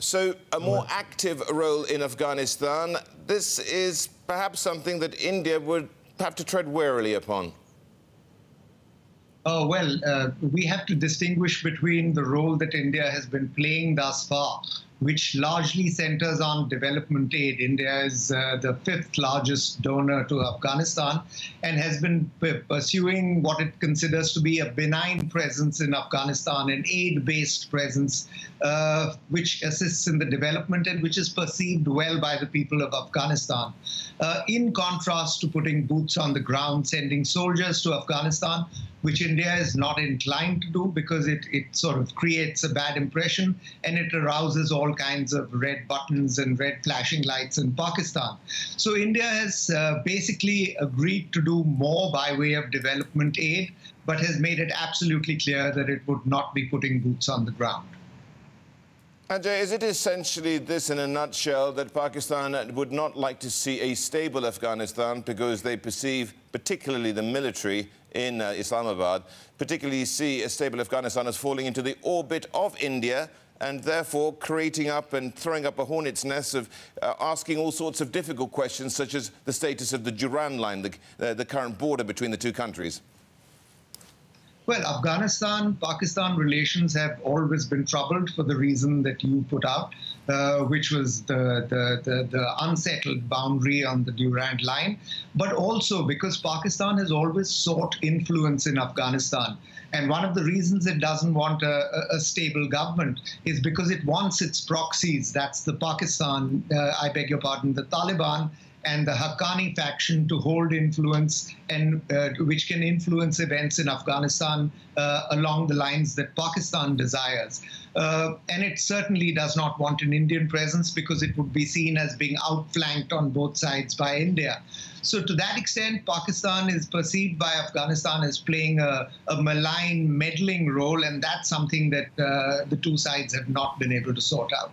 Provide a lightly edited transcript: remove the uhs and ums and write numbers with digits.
So a more active role in Afghanistan, this is perhaps something that India would have to tread warily upon. We have to distinguish between the role that India has been playing thus far, which largely centers on development aid. India is the fifth largest donor to Afghanistan and has been pursuing what it considers to be a benign presence in Afghanistan, an aid-based presence, which assists in the development and which is perceived well by the people of Afghanistan. In contrast to putting boots on the ground, sending soldiers to Afghanistan, which India is not inclined to do because it sort of creates a bad impression and it arouses all kinds of red buttons and red flashing lights in Pakistan. So India has basically agreed to do more by way of development aid, but has made it absolutely clear that it would not be putting boots on the ground. Ajai, is it essentially this in a nutshell, that Pakistan would not like to see a stable Afghanistan because they perceive, particularly the military in Islamabad, particularly see a stable Afghanistan as falling into the orbit of India and therefore creating up and throwing up a hornet's nest of asking all sorts of difficult questions, such as the status of the Duran line, the current border between the two countries? Well, Afghanistan-Pakistan relations have always been troubled for the reason that you put out, which was the unsettled boundary on the Durand line, but also because Pakistan has always sought influence in Afghanistan. And one of the reasons it doesn't want a stable government is because it wants its proxies, that's the Pakistan, I beg your pardon, the Taliban, and the Haqqani faction to hold influence and which can influence events in Afghanistan along the lines that Pakistan desires. And it certainly does not want an Indian presence because it would be seen as being outflanked on both sides by India. So to that extent, Pakistan is perceived by Afghanistan as playing a malign, meddling role, and that's something that the two sides have not been able to sort out.